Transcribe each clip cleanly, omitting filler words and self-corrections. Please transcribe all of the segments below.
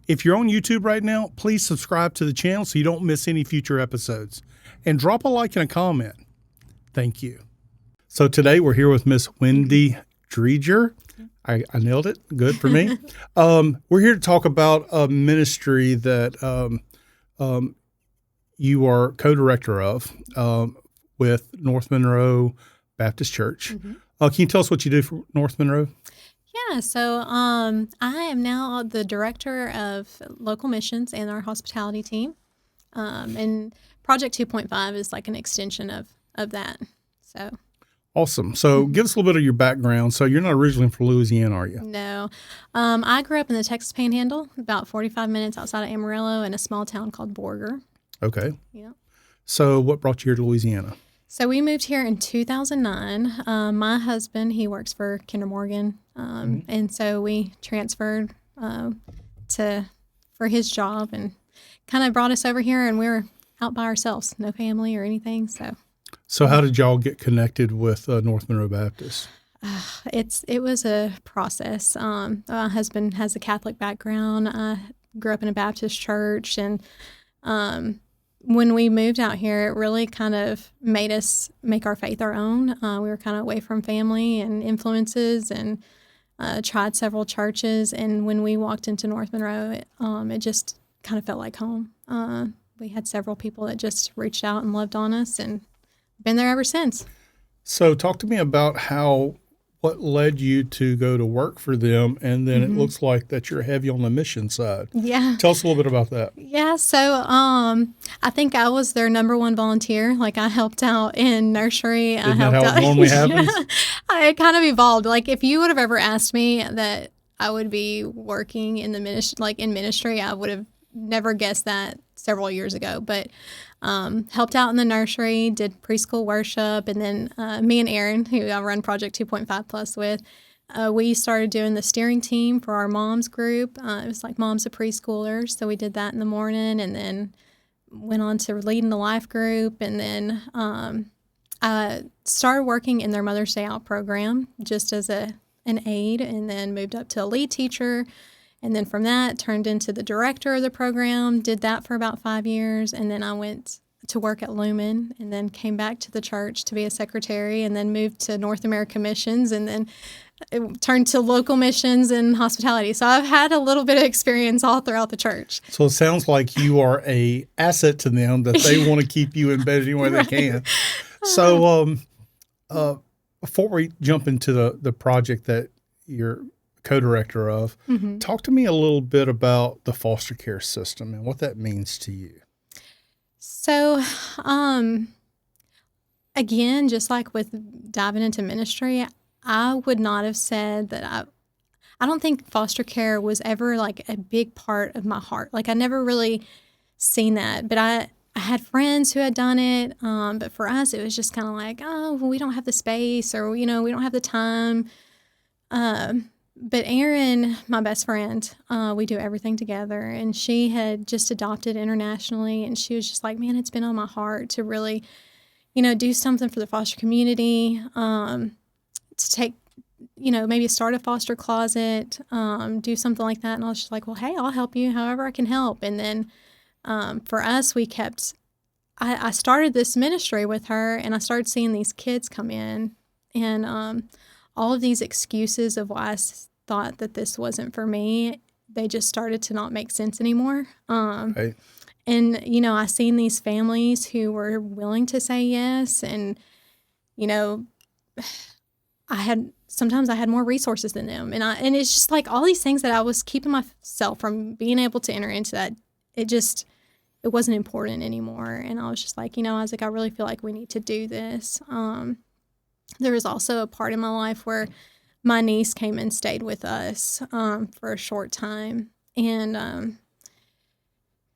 If you're on YouTube right now, please subscribe to the channel so you don't miss any future episodes. And drop a like and a comment. Thank you. So today we're here with Miss Wendy Driedger. I nailed it. Good for me. We're here to talk about a ministry that you are co-director of with North Monroe Baptist Church. Mm-hmm. Can you tell us what you do for North Monroe? Yeah, so I am now the director of local missions and our hospitality team. And Project 2.5 is like an extension of that. So awesome. So give us a little bit of your background. So you're not originally from Louisiana, are you? No. I grew up in the Texas Panhandle, about 45 minutes outside of Amarillo, in a small town called Borger. Okay. Yeah. So what brought you here to Louisiana? So we moved here in 2009. My husband, he works for Kinder Morgan, and so we transferred for his job, and kind of brought us over here, and we were out by ourselves, no family or anything. So how did y'all get connected with North Monroe Baptist? It was a process. My husband has a Catholic background. I grew up in a Baptist church, and when we moved out here, it really kind of made us make our faith our own. We were kind of away from family and influences, and tried several churches. And when we walked into North Monroe, it just kind of felt like home. We had several people that just reached out and loved on us, and been there ever since. So talk to me about what led you to go to work for them, and then it looks like that you're heavy on the mission side. Yeah. Tell us a little bit about that. Yeah, so I think I was their number one volunteer. Like, I helped out in nursery. Isn't that how it normally happens? It kind of evolved. Like, if you would have ever asked me that I would be working in the ministry, I would have never guessed that several years ago. But helped out in the nursery, did preschool worship, and then me and Aaron, who I run Project 2.5 Plus with, we started doing the steering team for our moms group. It was like Moms of Preschoolers, so we did that in the morning, and then went on to leading the life group, and then I started working in their Mother's Day Out program just as an aide, and then moved up to a lead teacher. And then from that, turned into the director of the program, did that for about 5 years. And then I went to work at Lumen, and then came back to the church to be a secretary, and then moved to North America Missions, and then it turned to local missions and hospitality. So I've had a little bit of experience all throughout the church. So it sounds like you are a asset to them, that they want to keep you embedded any way they can. So before we jump into the project that you're co-director of, talk to me a little bit about the foster care system and what that means to you. So, again, just like with diving into ministry, I would not have said that I don't think foster care was ever like a big part of my heart. Like, I never really seen that, but I had friends who had done it. But for us, it was just kind of like, oh, well, we don't have the space, or, we don't have the time. But Erin, my best friend, we do everything together, and she had just adopted internationally, and she was just like, man, it's been on my heart to really, do something for the foster community, to take, maybe start a foster closet, do something like that. And I was just like, well, hey, I'll help you however I can help. And then for us, I started this ministry with her, and I started seeing these kids come in, and all of these excuses of why I thought that this wasn't for me, they just started to not make sense anymore. Right. And, I seen these families who were willing to say yes. And, sometimes I had more resources than them. And it's just like all these things that I was keeping myself from being able to enter into that. It wasn't important anymore. And I was just like, I was like, I really feel like we need to do this. There was also a part in my life where my niece came and stayed with us for a short time. And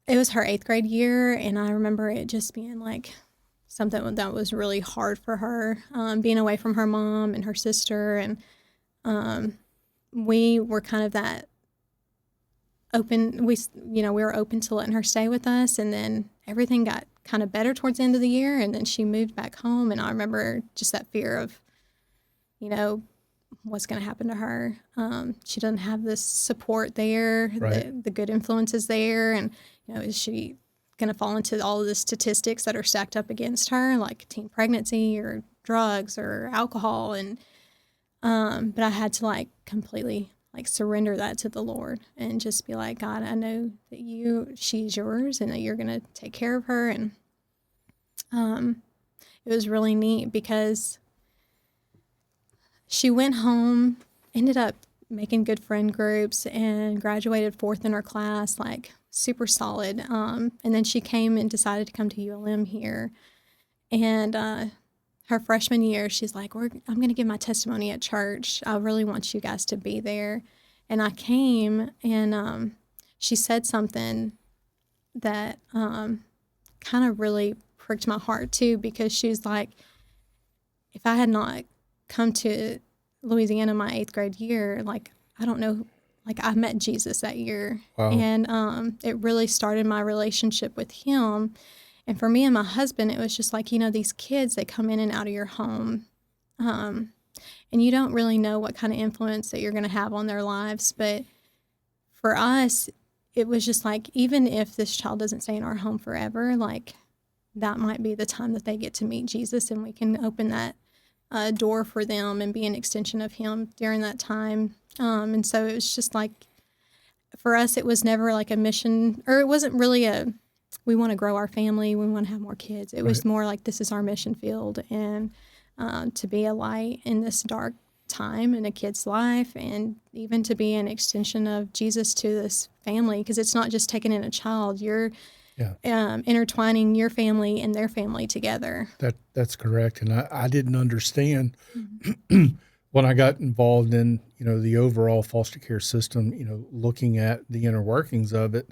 it was her 8th grade year, and I remember it just being like something that was really hard for her, being away from her mom and her sister. And we were kind of that open. We were open to letting her stay with us, and then everything got kind of better towards the end of the year, and then she moved back home. And I remember just that fear of, what's going to happen to her. She doesn't have this support there, Right. the good influences there. And, is she going to fall into all of the statistics that are stacked up against her, like teen pregnancy or drugs or alcohol? And, but I had to like completely like surrender that to the Lord and just be like, God, I know that she's yours and that you're going to take care of her. And, it was really neat because she went home, ended up making good friend groups, and graduated 4th in her class, like super solid. And then she came and decided to come to ULM here. And her freshman year, she's like, I'm going to give my testimony at church. I really want you guys to be there. And I came, and she said something that kind of really pricked my heart too, because she was like, if I had not come to Louisiana my 8th grade year, like, I don't know, like I met Jesus that year. Wow. And it really started my relationship with him. And for me and my husband, it was just like, these kids, they come in and out of your home. And you don't really know what kind of influence that you're going to have on their lives. But for us, it was just like, even if this child doesn't stay in our home forever, like that might be the time that they get to meet Jesus, and we can open that door for them and be an extension of him during that time. And so it was just like, for us, it was never like a mission, or it wasn't really we want to grow our family, we want to have more kids. It was more like, this is our mission field, and to be a light in this dark time in a kid's life, and even to be an extension of Jesus to this family, because it's not just taking in a child, you're intertwining your family and their family together. That's correct. And I didn't understand when I got involved in, the overall foster care system, looking at the inner workings of it.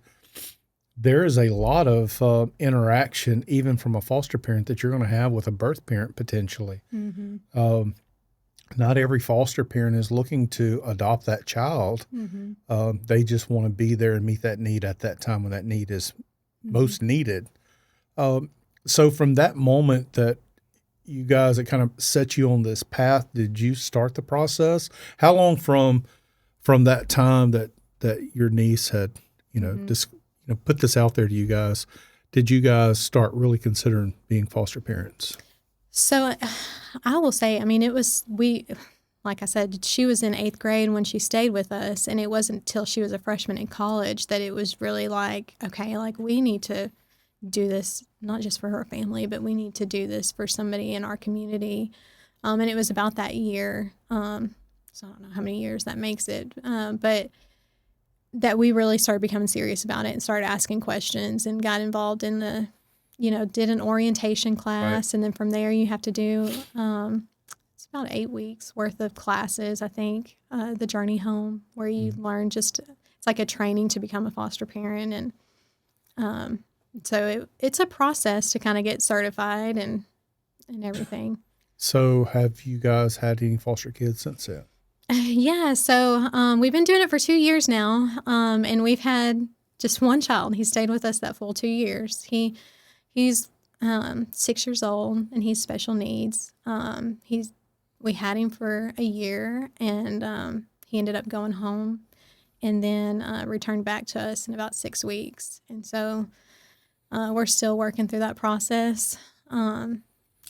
There is a lot of interaction, even from a foster parent, that you're going to have with a birth parent potentially. Mm-hmm. Not every foster parent is looking to adopt that child. Mm-hmm. They just want to be there and meet that need at that time when that need is most needed. So from that moment that you guys, it kind of set you on this path, did you start the process? How long from that time that your niece had, just put this out there to you guys, did you guys start really considering being foster parents? So I will say, it was, like I said, she was in 8th grade when she stayed with us, and it wasn't until she was a freshman in college that it was really like, okay, like we need to do this, not just for her family, but we need to do this for somebody in our community. And it was about that year. So I don't know how many years that makes it, but that we really started becoming serious about it and started asking questions and got involved in the, did an orientation class. Right. And then from there you have to do, it's about 8 weeks worth of classes, I think, the journey home, where you learn it's like a training to become a foster parent. And so it's a process to kind of get certified and everything. So have you guys had any foster kids since then? Yeah, so we've been doing it for 2 years now, and we've had just one child. He stayed with us that full 2 years. He's 6 years old, and he's special needs. We had him for a year, and he ended up going home, and then returned back to us in about 6 weeks. And so we're still working through that process, and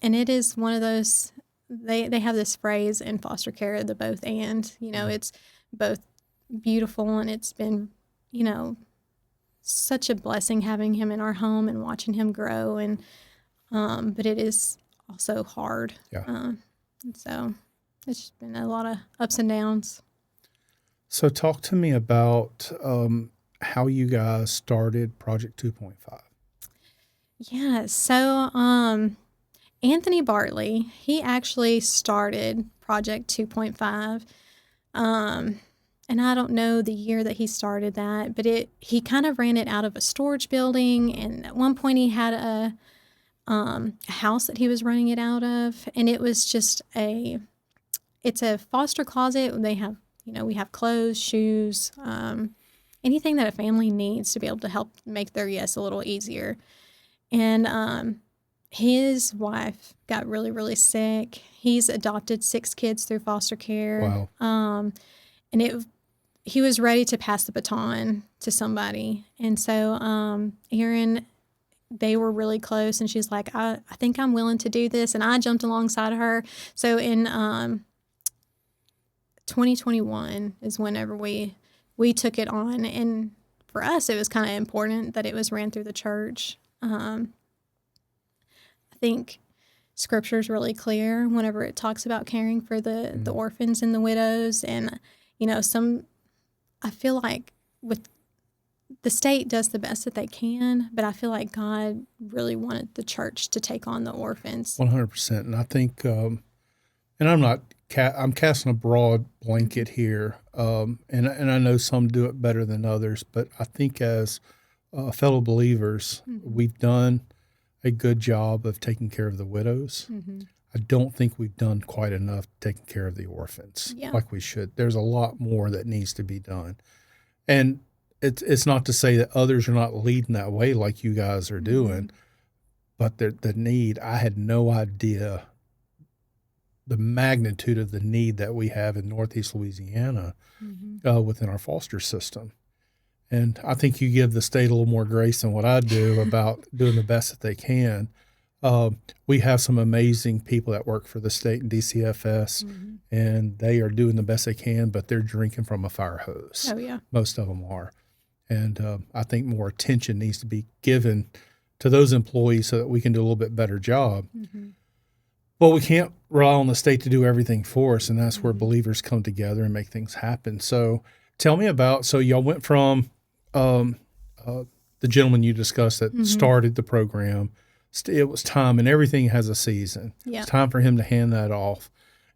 it is one of those. They have this phrase in foster care, the both and, it's both beautiful, and it's been, such a blessing having him in our home and watching him grow. And, but it is also hard. Yeah. And so it's just been a lot of ups and downs. So talk to me about how you guys started Project 2.5. Yeah. So, Anthony Bartley, he actually started Project 2.5, and I don't know the year that he started that, but he kind of ran it out of a storage building, and at one point he had a house that he was running it out of, and it was just it's a foster closet. They have, we have clothes, shoes, anything that a family needs to be able to help make their yes a little easier. And his wife got really, really sick. He's adopted 6 kids through foster care. Wow. And he was ready to pass the baton to somebody. And so Erin, they were really close, and she's like, I think I'm willing to do this. And I jumped alongside her. So in 2021 is whenever we took it on. And for us, it was kind of important that it was ran through the church. I think Scripture is really clear whenever it talks about caring for the orphans and the widows. And, I feel like with the state does the best that they can, but I feel like God really wanted the church to take on the orphans. 100%. And I think, and I'm casting a broad blanket here, and I know some do it better than others, but I think as fellow believers, we've done a good job of taking care of the widows. I don't think we've done quite enough taking care of the orphans like we should. There's a lot more that needs to be done. And it's not to say that others are not leading that way like you guys are doing, but the need, I had no idea the magnitude of the need that we have in Northeast Louisiana within our foster system. And I think you give the state a little more grace than what I do about doing the best that they can. We have some amazing people that work for the state and DCFS, and they are doing the best they can, but they're drinking from a fire hose. Oh, yeah. Most of them are. And I think more attention needs to be given to those employees so that we can do a little bit better job. But we can't rely on the state to do everything for us, and that's where believers come together and make things happen. So tell me about, so y'all went from the gentleman you discussed that started the program. It was time, and everything has a season. Yeah. It's time for him to hand that off.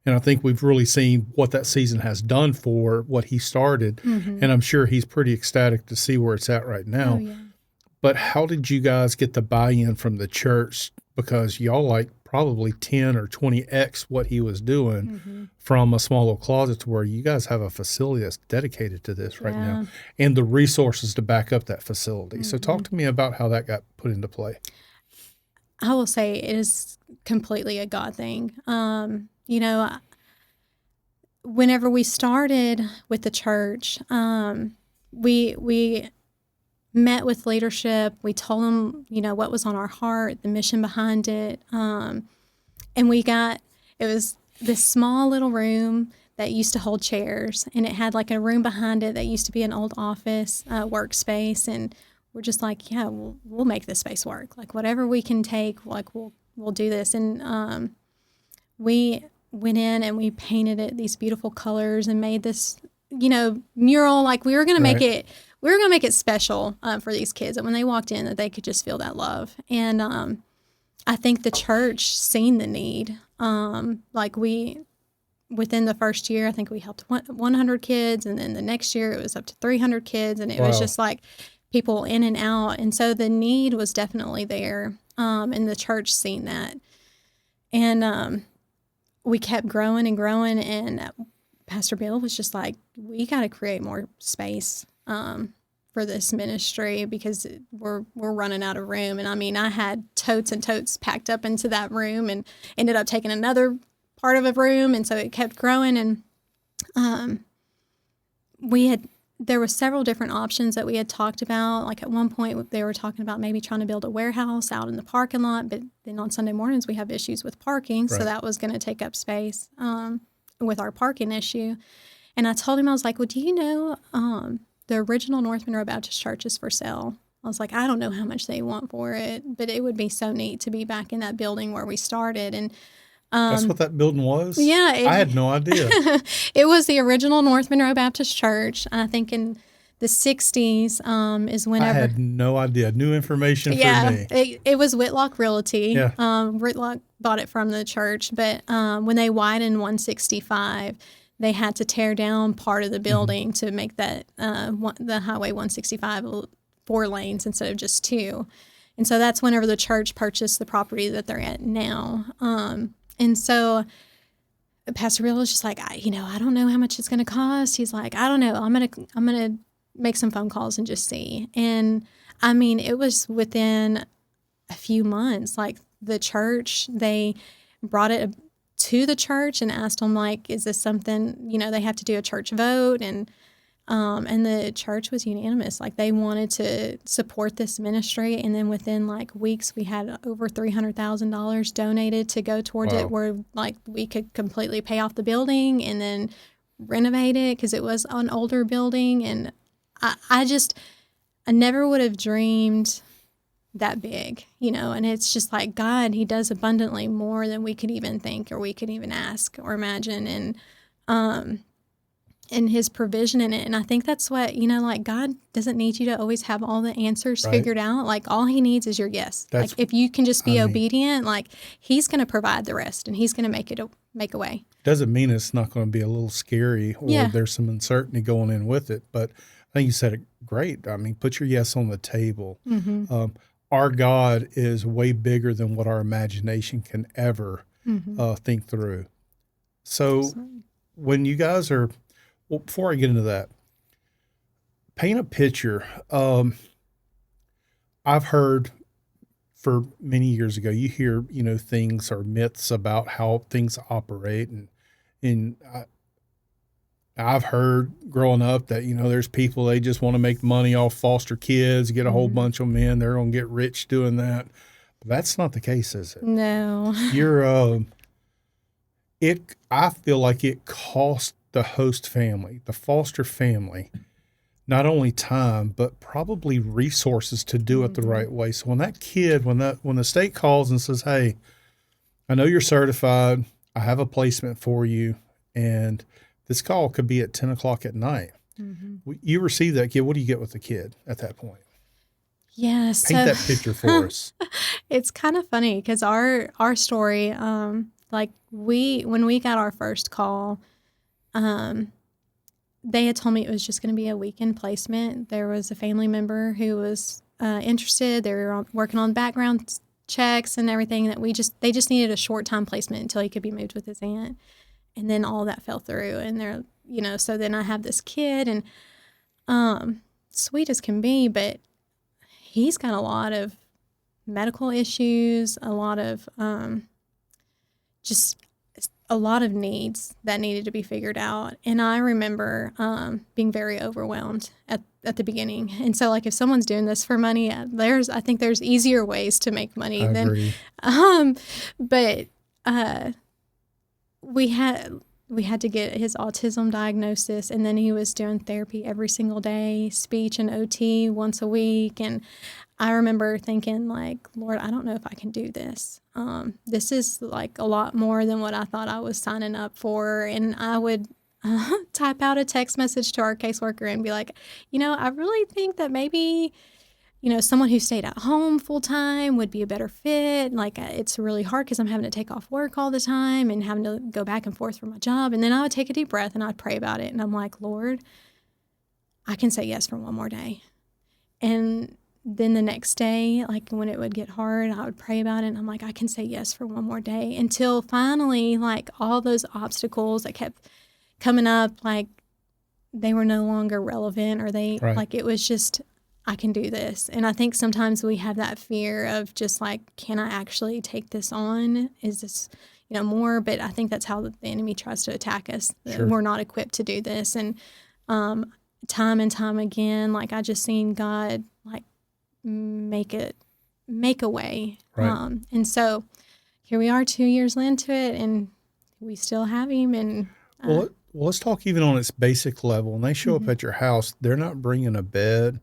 And I think we've really seen what that season has done for what he started. And I'm sure he's pretty ecstatic to see where it's at right now. Oh, yeah. But how did you guys get the buy-in from the church? Because y'all probably 10 or 20x what he was doing from a small little closet to where you guys have a facility that's dedicated to this right now and the resources to back up that facility. So talk to me about how that got put into play. I will say it is completely a God thing. Whenever we started with the church, we met with leadership. We told them, what was on our heart, the mission behind it. And it was this small little room that used to hold chairs, and it had a room behind it that used to be an old office workspace. And we're just like, yeah, we'll make this space work. Whatever we can take, we'll do this. And we went in and we painted it these beautiful colors and made this, mural. We were going to make it. We were going to make it special for these kids, that when they walked in, that they could just feel that love. And I think the church seen the need. Within the first year, I think we helped 100 kids, and then the next year it was up to 300 kids, and it was just people in and out. And so the need was definitely there, and the church seen that. And we kept growing and growing, and Pastor Bill was just like, we got to create more space for this ministry, because we're running out of room. And I had totes and totes packed up into that room and ended up taking another part of a room. And so it kept growing. And there were several different options that we had talked about. At one point they were talking about maybe trying to build a warehouse out in the parking lot, but then on Sunday mornings we have issues with parking. Right. So that was going to take up space with our parking issue. And I told him, I was like, well, do you know, the original North Monroe Baptist Church is for sale. I was like, I don't know how much they want for it, but it would be so neat to be back in that building where we started. And that's what that building was? Yeah. I had no idea. It was the original North Monroe Baptist Church. I think in the 60s is whenever. I had no idea. New information for me. It was Whitlock Realty. Yeah. Whitlock bought it from the church. But when they widened 165, they had to tear down part of the building to make that the Highway 165 4 lanes instead of just 2. And so that's whenever the church purchased the property that they're at now. And so Pastor Bill was just like, I don't know how much it's going to cost. He's like, I don't know. I'm going to make some phone calls and just see. And it was within a few months, the church. They brought it to the church and asked them, like, is this something, they have to do a church vote? And the church was unanimous. Like, they wanted to support this ministry. And then within like weeks, we had over $300,000 donated to go towards it, where like we could completely pay off the building and then renovate it, because it was an older building. And I never would have dreamed that big, and it's just like God, he does abundantly more than we could even think or we could even ask or imagine. And his provision in it. And I think that's what, like, God doesn't need you to always have all the answers figured out. Like, all he needs is your yes. Like, if you can just be obedient, like, he's going to provide the rest, and he's going to make a way. Doesn't mean it's not going to be a little scary, or there's some uncertainty going in with it. But I think you said it great. I mean, put your yes on the table. Mm-hmm. Our God is way bigger than what our imagination can ever think through. So Absolutely. when you guys are, well, before I get into that, paint a picture. I've heard for many years ago, you hear, things or myths about how things operate. And I've heard growing up that, there's people, they just want to make money off foster kids, get a whole bunch of men, they're going to get rich doing that. But that's not the case, is it? No. I feel like it cost the host family, the foster family, not only time, but probably resources to do it the right way. So when that kid, when the state calls and says, hey, I know you're certified, I have a placement for you, and this call could be at 10 o'clock at night. Mm-hmm. You receive that kid. What do you get with the kid at that point? Yeah. Paint that picture for us. It's kind of funny because our story, when we got our first call, they had told me it was just going to be a weekend placement. There was a family member who was interested. They were working on background checks and everything. They just needed a short time placement until he could be moved with his aunt. And then all that fell through. And they're, so then I have this kid, and sweet as can be, but he's got a lot of medical issues, a lot of just a lot of needs that needed to be figured out. And I remember being very overwhelmed at the beginning. And so, like, if someone's doing this for money, I think there's easier ways to make money than. Agree. But we had to get his autism diagnosis, and then he was doing therapy every single day, speech and OT once a week. And I remember thinking, like, Lord, I don't know if I can do this. This is like a lot more than what I thought I was signing up for. And I would type out a text message to our caseworker and be like, I really think that maybe, someone who stayed at home full time would be a better fit. Like, it's really hard because I'm having to take off work all the time and having to go back and forth for my job. And then I would take a deep breath and I'd pray about it. And I'm like, Lord, I can say yes for one more day. And then the next day, like, when it would get hard, I would pray about it. And I'm like, I can say yes for one more day, until finally, like, all those obstacles that kept coming up, like, they were no longer relevant, or like, it was just, I can do this. And I think sometimes we have that fear of just like, can I actually take this on? Is this, more? But I think that's how the enemy tries to attack us. Sure. We're not equipped to do this. And time and time again, like, I just seen God, like, make a way. Right. And so here we are 2 years into it, and we still have him. And well, let's talk even on its basic level. When they show up at your house, they're not bringing a bed,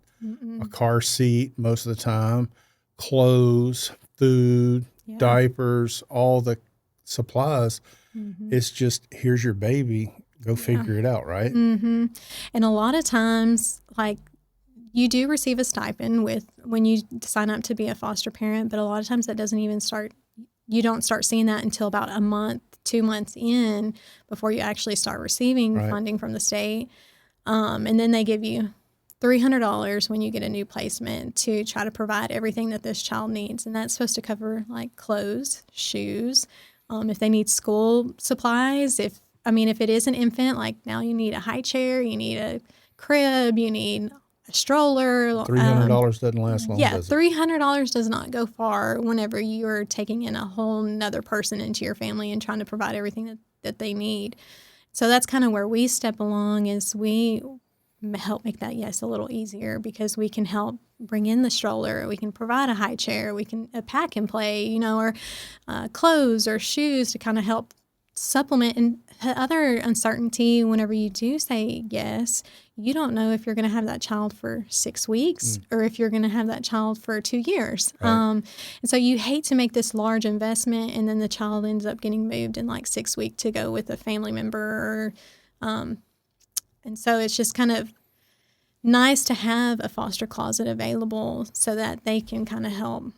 a car seat most of the time, clothes, food, diapers, all the supplies. It's just, here's your baby, go figure it out, right? And a lot of times, like, you do receive a stipend when you sign up to be a foster parent, but a lot of times that doesn't even start. You don't start seeing that until about a month, 2 months in, before you actually start receiving funding from the state. And then they give you $300 when you get a new placement to try to provide everything that this child needs. And that's supposed to cover, like, clothes, shoes, if they need school supplies. If it is an infant, like, now you need a high chair, you need a crib, you need a stroller. $300 doesn't last long, Yeah, does it? $300 does not go far whenever you're taking in a whole nother person into your family and trying to provide everything that they need. So that's kind of where we step along, is we help make that yes a little easier, because we can help bring in the stroller, we can provide a high chair, we can a pack and play, or clothes or shoes to kind of help supplement. And the other uncertainty, whenever you do say yes, you don't know if you're going to have that child for 6 weeks or if you're going to have that child for 2 years. Right. And so you hate to make this large investment and then the child ends up getting moved in like 6 weeks to go with a family member. And so it's just kind of nice to have a foster closet available so that they can kind of help.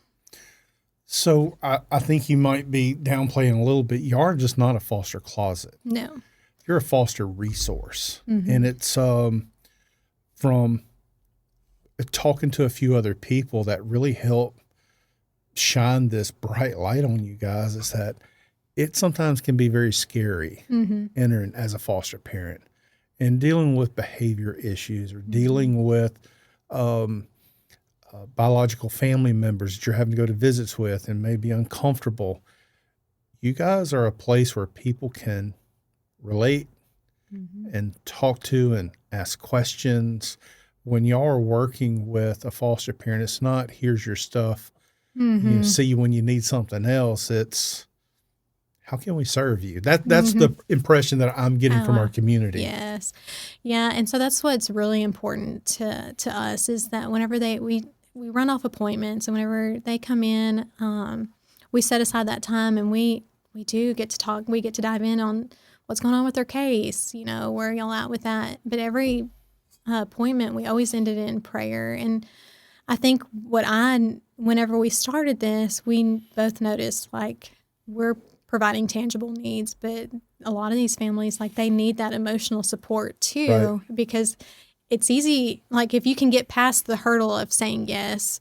So I think you might be downplaying a little bit. You are just not a foster closet. No. You're a foster resource. And it's from talking to a few other people that really help shine this bright light on you guys, is that it sometimes can be very scary entering as a foster parent and dealing with behavior issues or dealing with biological family members that you're having to go to visits with and may be uncomfortable. You guys are a place where people can relate and talk to and ask questions. When y'all are working with a foster parent, it's not, here's your stuff, see you when you need something else. It's, how can we serve you? That's the impression that I'm getting from our community. Yes. Yeah. And so that's what's really important to us, is that whenever we run off appointments, and whenever they come in, we set aside that time, and we do get to talk. We get to dive in on what's going on with their case, where y'all at with that. But every appointment, we always ended in prayer. And I think whenever we started this, we both noticed, like, we're providing tangible needs, but a lot of these families, like, they need that emotional support too, because it's easy. Like, if you can get past the hurdle of saying yes,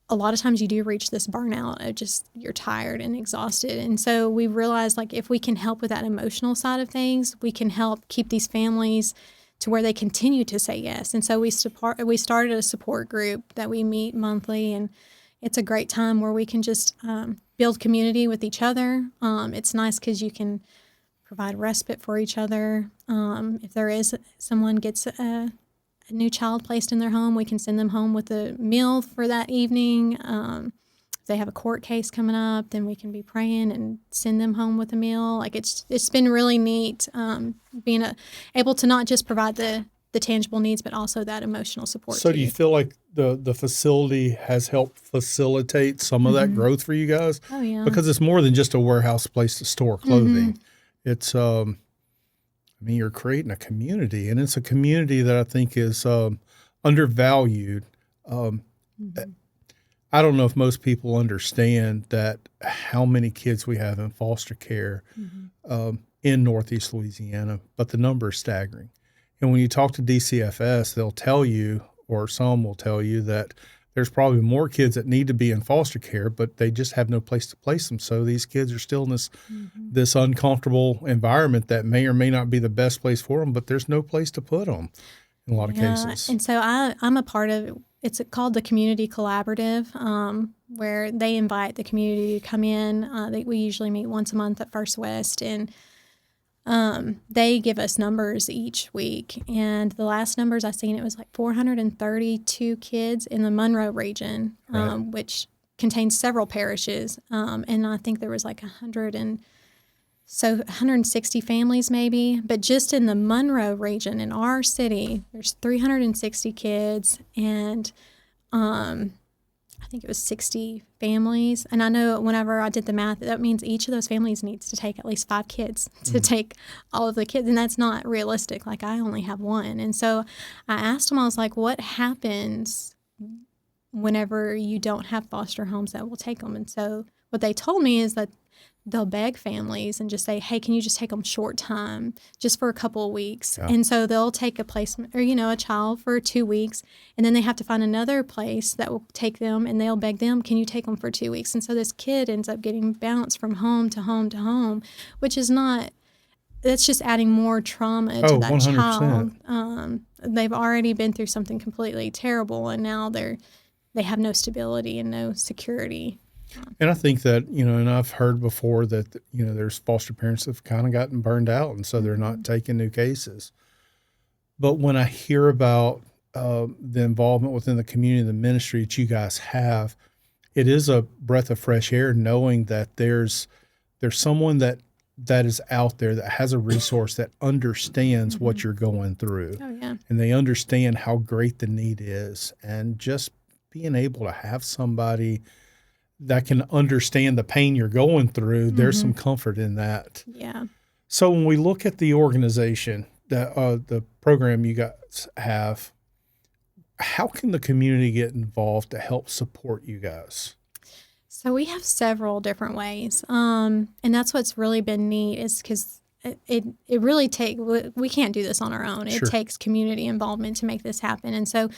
a lot of times you do reach this burnout of just, you're tired and exhausted. And so we realized, like, if we can help with that emotional side of things, we can help keep these families to where they continue to say yes. And so we started a support group that we meet monthly, and it's a great time where we can just build community with each other. It's nice because you can provide respite for each other. If there is someone gets a new child placed in their home, we can send them home with a meal for that evening. If they have a court case coming up, then we can be praying and send them home with a meal. Like, it's been really neat being able to not just provide the tangible needs, but also that emotional support. So do you feel like the facility has helped facilitate some of that growth for you guys? Oh, yeah. Because it's more than just a warehouse place to store clothing. It's, you're creating a community, and it's a community that I think is undervalued. I don't know if most people understand that how many kids we have in foster care in Northeast Louisiana, but the number is staggering. And when you talk to DCFS, they'll tell you, or some will tell you, that there's probably more kids that need to be in foster care, but they just have no place to place them. So these kids are still in this uncomfortable environment that may or may not be the best place for them, but there's no place to put them in a lot of cases. And so I'm a part of, it's called the Community Collaborative, where they invite the community to come in. We usually meet once a month at First West, and they give us numbers each week. And the last numbers I seen, it was like 432 kids in the Monroe region, which contains several parishes. And I think there was like 160 families maybe. But just in the Monroe region in our city, there's 360 kids, and I think it was 60 families. And I know whenever I did the math, that means each of those families needs to take at least 5 kids to take all of the kids. And that's not realistic. Like, I only have one. And so I asked them, I was like, what happens whenever you don't have foster homes that will take them? And so what they told me is that they'll beg families and just say, hey, can you just take them short time, just for a couple of weeks? Yeah. And so they'll take a placement, or, a child for 2 weeks, and then they have to find another place that will take them, and they'll beg them, can you take them for 2 weeks? And so this kid ends up getting bounced from home to home to home, which is not that's just adding more trauma to Oh, that 100%. child. They've already been through something completely terrible, and now they have no stability and no security. And I think that, and I've heard before that, there's foster parents that have kind of gotten burned out, and so they're not taking new cases. But when I hear about the involvement within the community, the ministry that you guys have, it is a breath of fresh air knowing that there's someone that is out there that has a resource that understands what you're going through. Oh, yeah. And they understand how great the need is. And just being able to have somebody that can understand the pain you're going through, there's some comfort in that. Yeah. So when we look at the organization, the program you guys have, how can the community get involved to help support you guys? So we have several different ways, and that's what's really been neat is because it really we can't do this on our own. It Sure. takes community involvement to make this happen, and so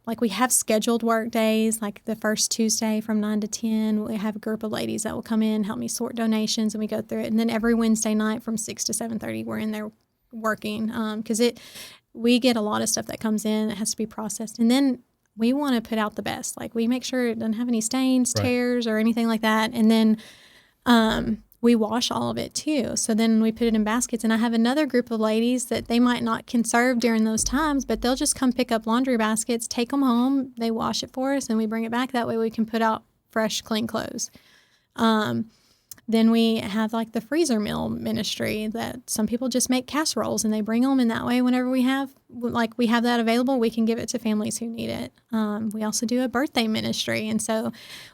like we have scheduled work days, like the first Tuesday from 9 to 10, we have a group of ladies that will come in, help me sort donations, and we go through it. And then every Wednesday night from 6 to 7:30, we're in there working because we get a lot of stuff that comes in that has to be processed. And then we want to put out the best. Like we make sure it doesn't have any stains, Right. tears, or anything like that. And then we wash all of it too. So then we put it in baskets. And I have another group of ladies that they might not conserve during those times, but they'll just come pick up laundry baskets, take them home, they wash it for us, and we bring it back. That way we can put out fresh, clean clothes. Then we have like the freezer meal ministry that some people just make casseroles and they bring them, and that way whenever we have that available, we can give it to families who need it. We also do a birthday ministry, and so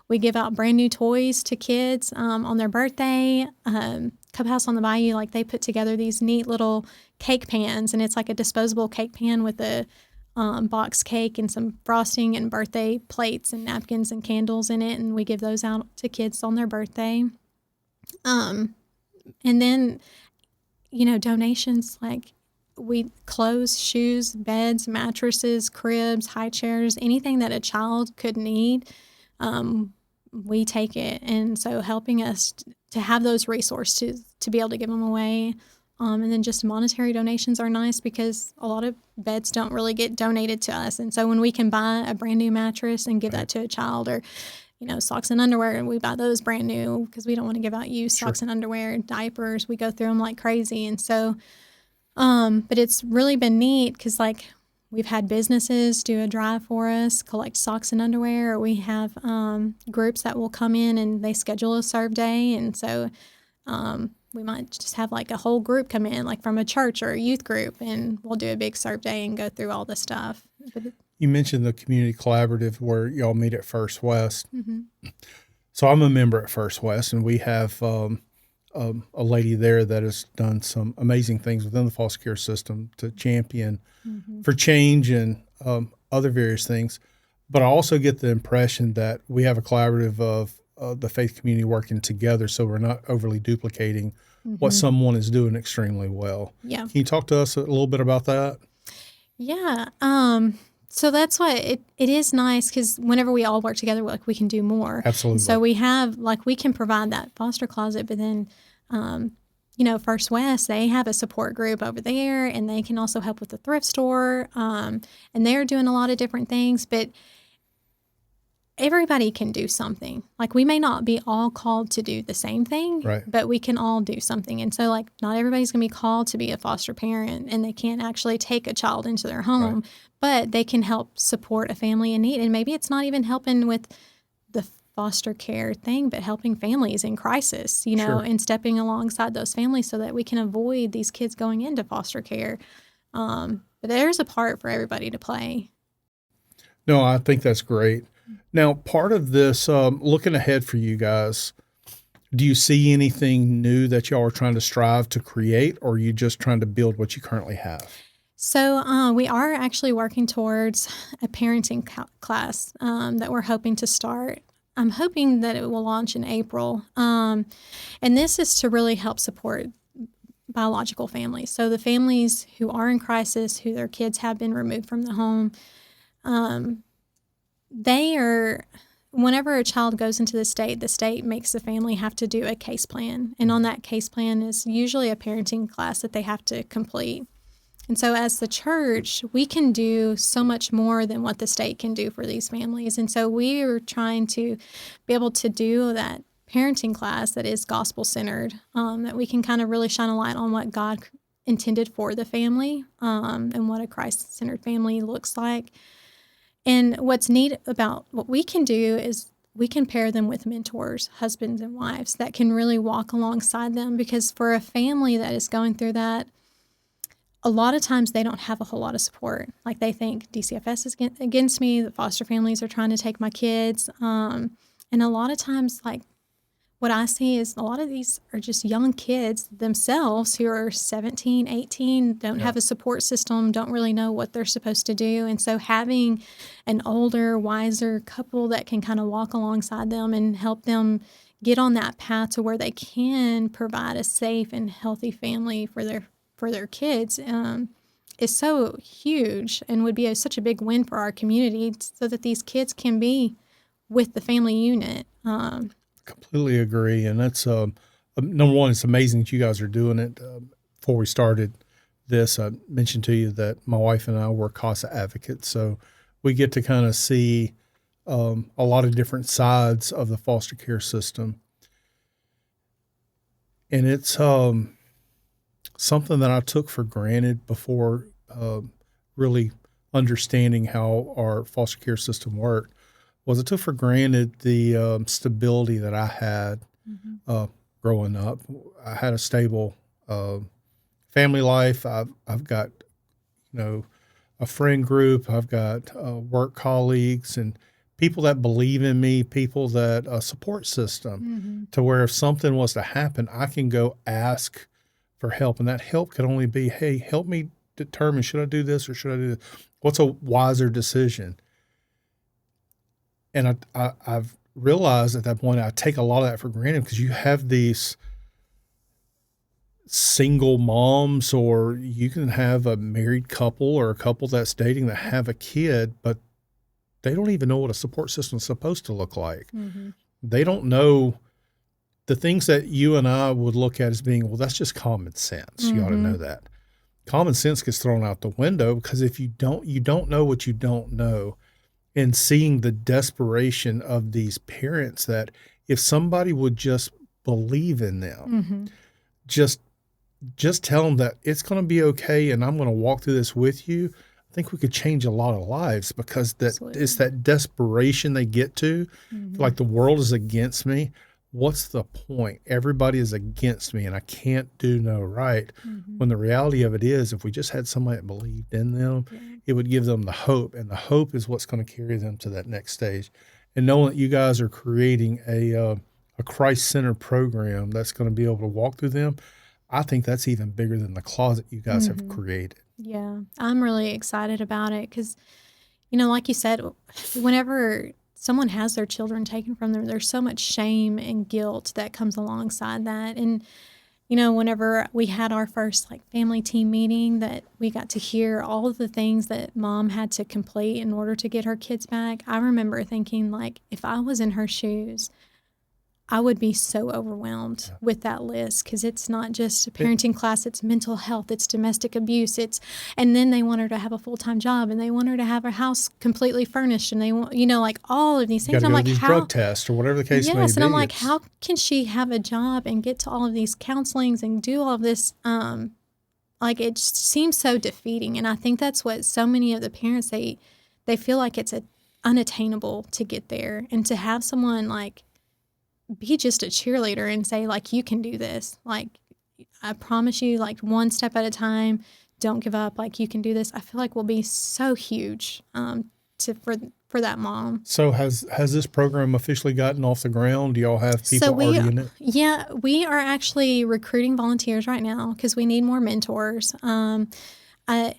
we give out brand new toys to kids on their birthday. Clubhouse on the Bayou, like they put together these neat little cake pans, and it's like a disposable cake pan with a box cake and some frosting and birthday plates and napkins and candles in it, and we give those out to kids on their birthday. And then, donations like clothes, shoes, beds, mattresses, cribs, high chairs, anything that a child could need, we take it. And so helping us to have those resources to be able to give them away. And then just monetary donations are nice because a lot of beds don't really get donated to us. And so when we can buy a brand new mattress and give that to a child, or socks and underwear, and we buy those brand new because we don't want to give out used socks and underwear, diapers. We go through them like crazy. And so, but it's really been neat because like we've had businesses do a drive for us, collect socks and underwear, or we have groups that will come in and they schedule a serve day. And so we might just have like a whole group come in, like from a church or a youth group, and we'll do a big serve day and go through all the stuff. You mentioned the community collaborative where y'all meet at First West. So I'm a member at First West, and we have a lady there that has done some amazing things within the foster care system to champion for change and other various things. But I also get the impression that we have a collaborative of the faith community working together, so we're not overly duplicating what someone is doing extremely well. Yeah. Can you talk to us a little bit about that? Yeah. So that's why it is nice because whenever we all work together, like we can do more. Absolutely. So we have we can provide that foster closet, but then, First West, they have a support group over there, and they can also help with the thrift store. And they're doing a lot of different things, but everybody can do something. Like we may not be all called to do the same thing, Right. but we can all do something. And so like not everybody's going to be called to be a foster parent, and they can't actually take a child into their home, but they can help support a family in need. And maybe it's not even helping with the foster care thing, but helping families in crisis, Sure. and stepping alongside those families so that we can avoid these kids going into foster care. But there's a part for everybody to play. No, I think that's great. Now, part of this, looking ahead for you guys, do you see anything new that y'all are trying to strive to create, or are you just trying to build what you currently have? So we are actually working towards a parenting class that we're hoping to start. I'm hoping that it will launch in April. And this is to really help support biological families. So the families who are in crisis, who their kids have been removed from the home, whenever a child goes into the state makes the family have to do a case plan. And on that case plan is usually a parenting class that they have to complete. And so as the church, we can do so much more than what the state can do for these families. And so we are trying to be able to do that parenting class that is gospel-centered, that we can kind of really shine a light on what God intended for the family, and what a Christ-centered family looks like. And what's neat about what we can do is we can pair them with mentors, husbands and wives, that can really walk alongside them. Because for a family that is going through that, a lot of times they don't have a whole lot of support. Like they think DCFS is against me, the foster families are trying to take my kids. And a lot of times, like, what I see is a lot of these are just young kids themselves who are 17, 18, don't have a support system, don't really know what they're supposed to do. And so having an older, wiser couple that can kind of walk alongside them and help them get on that path to where they can provide a safe and healthy family for their kids is so huge, and would be such a big win for our community, so that these kids can be with the family unit. Completely agree. And that's, number one, it's amazing that you guys are doing it. Before we started this, I mentioned to you that my wife and I were CASA advocates. So we get to kind of see a lot of different sides of the foster care system. And it's something that I took for granted before really understanding how our foster care system worked. Was I took for granted the stability that I had growing up. I had a stable family life. I've got, a friend group. I've got work colleagues and people that believe in me, people that a support system to where if something was to happen, I can go ask for help. And that help could only be, hey, help me determine, should I do this or should I do this? What's a wiser decision? And I've realized at that point, I take a lot of that for granted because you have these single moms, or you can have a married couple or a couple that's dating that have a kid, but they don't even know what a support system is supposed to look like. They don't know the things that you and I would look at as being, well, that's just common sense. You ought to know that. Common sense gets thrown out the window because if you don't know what you don't know. And seeing the desperation of these parents, that if somebody would just believe in them, just tell them that it's going to be okay and I'm going to walk through this with you, I think we could change a lot of lives, because it's that desperation they get to, like the world is against me. What's the point? Everybody is against me and I can't do no right. When the reality of it is, if we just had somebody that believed in them, it would give them the hope. And the hope is what's going to carry them to that next stage. And knowing that you guys are creating a Christ-centered program that's going to be able to walk through them, I think that's even bigger than the closet you guys have created. Yeah, I'm really excited about it because, like you said, whenever someone has their children taken from them, there's so much shame and guilt that comes alongside that. And, whenever we had our first family team meeting, that we got to hear all of the things that mom had to complete in order to get her kids back, I remember thinking, if I was in her shoes, I would be so overwhelmed with that list, because it's not just a parenting class, it's mental health, it's domestic abuse, and then they want her to have a full-time job, and they want her to have her house completely furnished, and they want, all of these things. You got to go to these drug tests or whatever the case may be. Yes, and I'm like, how can she have a job and get to all of these counselings and do all of this? It just seems so defeating, and I think that's what so many of the parents, they feel like it's unattainable to get there, and to have someone be just a cheerleader and say, you can do this. I promise you, one step at a time, don't give up. You can do this. I feel will be so huge for that mom. So has this program officially gotten off the ground? Do y'all have people already in it? Yeah, we are actually recruiting volunteers right now because we need more mentors.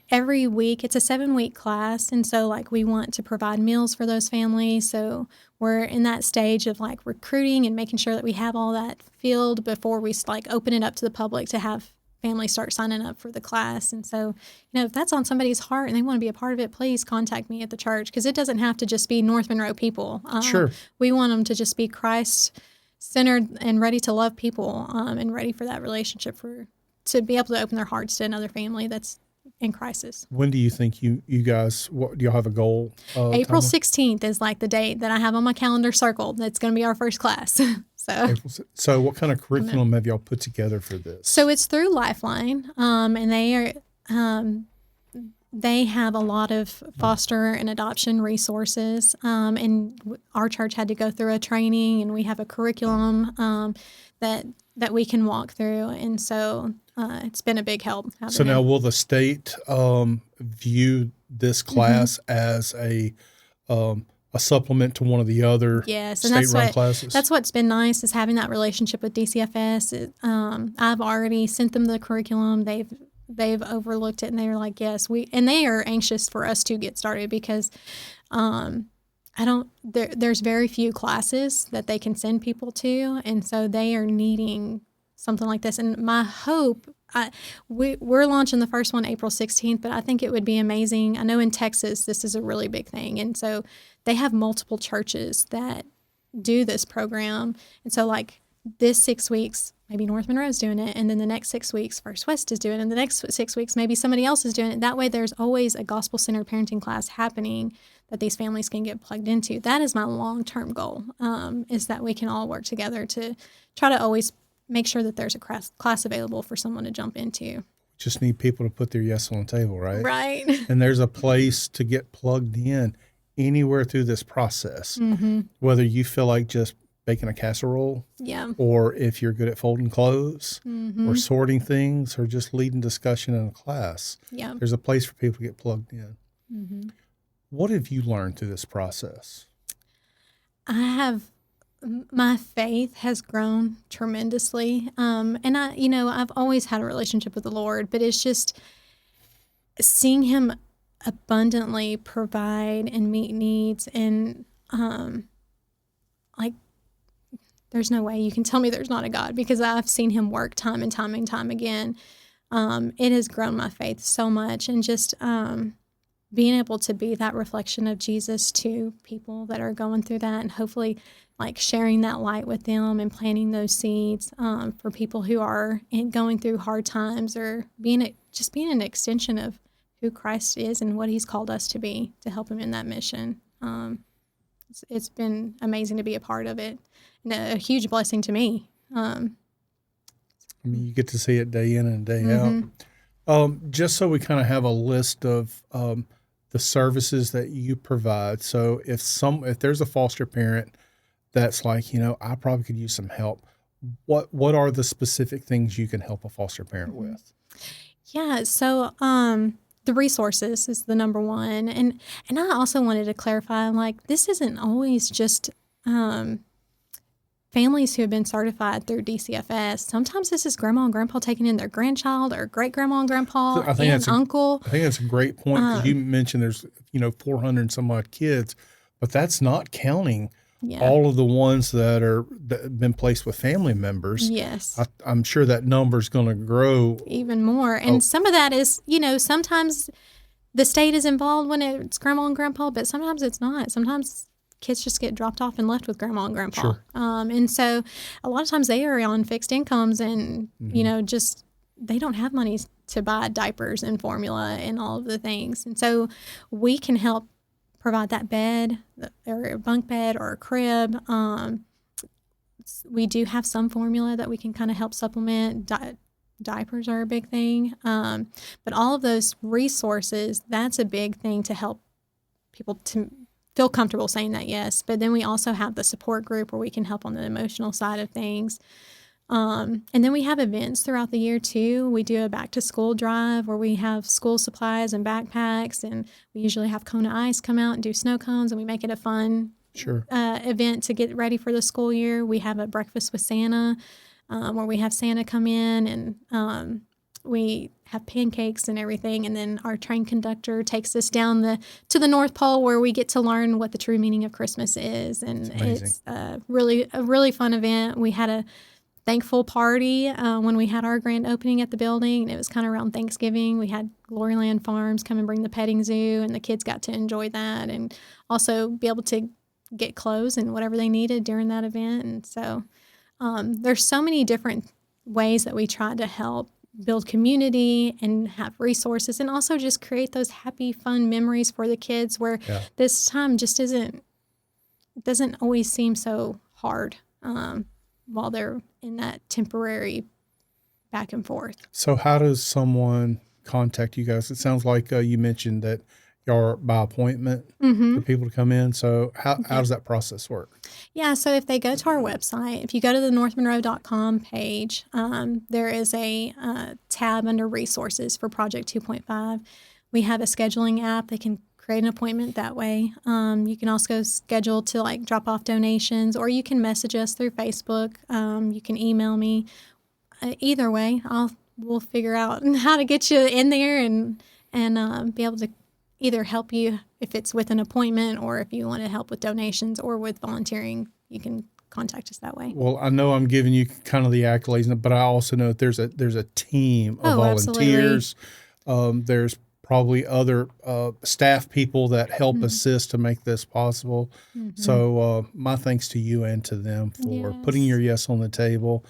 Every week, it's a 7-week class, and so we want to provide meals for those families. So we're in that stage of recruiting and making sure that we have all that filled before we open it up to the public to have families start signing up for the class. And so, if that's on somebody's heart and they want to be a part of it, please contact me at the church, because it doesn't have to just be North Monroe people. Sure. We want them to just be Christ-centered and ready to love people, and ready for that relationship, to be able to open their hearts to another family that's in crisis. When do you think you guys, do y'all have a goal? April timeline? 16th is like the date that I have on my calendar circled. That's going to be our first class. So what kind of curriculum have y'all put together for this? So it's through Lifeline, and they have a lot of foster and adoption resources, and our church had to go through a training, and we have a curriculum that we can walk through, and so it's been a big help. So now, will the state view this class as a supplement to one of the other state-run classes? That's what's been nice, is having that relationship with DCFS. I've already sent them the curriculum. They've overlooked it, and they're like, yes, and they are anxious for us to get started, because there's very few classes that they can send people to, and so they are needing something like this. And my hope, we're launching the first one April 16th, but I think it would be amazing. I know in Texas this is a really big thing, and so they have multiple churches that do this program. And so like this 6 weeks, maybe North Monroe is doing it, and then the next 6 weeks First West is doing it, and the next 6 weeks maybe somebody else is doing it. That way there's always a gospel-centered parenting class happening that these families can get plugged into. That is my long-term goal, is that we can all work together to try to always make sure that there's a class available for someone to jump into. Just need people to put their yes on the table, right? Right. And there's a place to get plugged in anywhere through this process, whether you feel like just baking a casserole, or if you're good at folding clothes, or sorting things, or just leading discussion in a class. There's a place for people to get plugged in. What have you learned through this process? My faith has grown tremendously. And I've always had a relationship with the Lord, but it's just seeing him abundantly provide and meet needs. And there's no way you can tell me there's not a God, because I've seen him work time and time and time again. It has grown my faith so much, and just being able to be that reflection of Jesus to people that are going through that, and hopefully sharing that light with them and planting those seeds for people who are going through hard times, or being an extension of who Christ is and what he's called us to be, to help him in that mission. It's been amazing to be a part of it, and a huge blessing to me. You get to see it day in and day out. Just so we kind of have a list of the services that you provide. So if there's a foster parent that's like, I probably could use some help, what are the specific things you can help a foster parent with? Yeah, so the resources is the number one. And I also wanted to clarify, this isn't always just families who have been certified through DCFS. Sometimes this is grandma and grandpa taking in their grandchild, or great grandma and grandpa, and uncle. I think that's a great point, because you mentioned there's 400 and some odd kids, but that's not counting all of the ones that have been placed with family members. Yes. I'm sure that number's going to grow even more. And some of that is, sometimes the state is involved when it's grandma and grandpa, but sometimes it's not. Sometimes kids just get dropped off and left with grandma and grandpa. Sure. And so a lot of times they are on fixed incomes, and, just they don't have money to buy diapers and formula and all of the things. And so we can help provide that bed, or a bunk bed, or a crib. We do have some formula that we can kind of help supplement. Diapers are a big thing. But all of those resources, that's a big thing to help people to feel comfortable saying that, yes. But then we also have the support group where we can help on the emotional side of things. And then we have events throughout the year too. We do a back to school drive where we have school supplies and backpacks, and we usually have Kona Ice come out and do snow cones, and we make it a fun event to get ready for the school year. We have a breakfast with Santa, where we have Santa come in, and we have pancakes and everything, and then our train conductor takes us down to the North Pole, where we get to learn what the true meaning of Christmas is, and it's a really fun event. We had a thankful party when we had our grand opening at the building. It was kind of around Thanksgiving. We had Gloryland Farms come and bring the petting zoo, and the kids got to enjoy that and also be able to get clothes and whatever they needed during that event. And so there's so many different ways that we try to help build community and have resources, and also just create those happy, fun memories for the kids where this time just doesn't always seem so hard while they're in that temporary back and forth. So how does someone contact you guys? It sounds like you mentioned that y'all are by appointment for people to come in. So how does that process work? Yeah, so if they go to our website, if you go to the northmonroe.com page, there is a tab under resources for Project 2.5. We have a scheduling app. They can create an appointment that way. You can also schedule to like drop off donations, or you can message us through Facebook. You can email me. Either way, we'll figure out how to get you in there and be able to either help you if it's with an appointment, or if you want to help with donations or with volunteering, you can contact us that way. Well, I know I'm giving you kind of the accolades, but I also know that there's a team of volunteers. There's probably other staff people that help assist to make this possible. So my thanks to you and to them for putting your yes on the table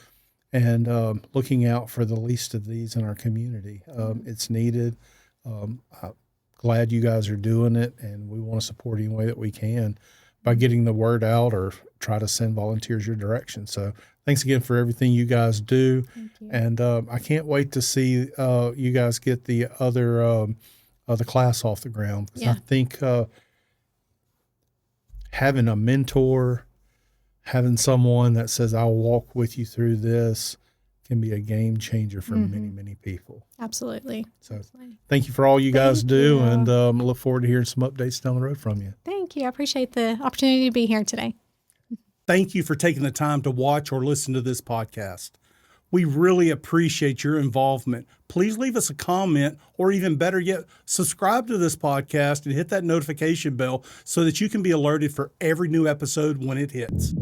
and looking out for the least of these in our community. It's needed. I'm glad you guys are doing it, and we want to support any way that we can by getting the word out or try to send volunteers your direction. So thanks again for everything you guys do. Thank you. And I can't wait to see you guys get the other the class off the ground. Because I think having a mentor, having someone that says, I'll walk with you through this, can be a game changer for many, many people. Absolutely. So thank you for all you guys do, and look forward to hearing some updates down the road from you. Thank you. I appreciate the opportunity to be here today. Thank you for taking the time to watch or listen to this podcast. We really appreciate your involvement. Please leave us a comment, or even better yet, subscribe to this podcast and hit that notification bell so that you can be alerted for every new episode when it hits.